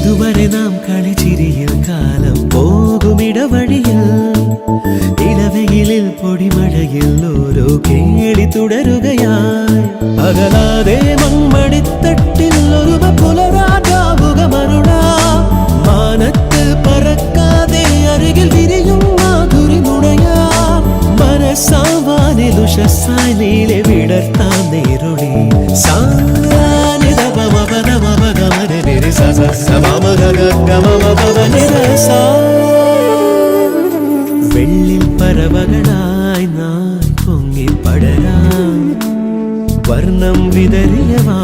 ഇതുവരെ നാം കളിച്ചിരിയിൽ കാലം പോകുമിടവഴിയിൽ ഇളവെയിലിൽ പൊടിമഴയിൽ ഓരോ കേളി തുടരുകയായി അകലാതെ മൺമണിത്തട്ടിൽ ഒരു പുലരാജാവുക മരുളാ മാനത്ത് പറക്കാതെ അരികിൽ വിരിയും മാധുരി നുണയാ മനസ്സാവാനിൽ ഉഷസ്സായി നീളെ വിടർത്താൻ നേരുളി വെള്ളിൽ പറവകളായി നാം പൊങ്ങി പടരാം വർണ്ണം വിതറിയവാ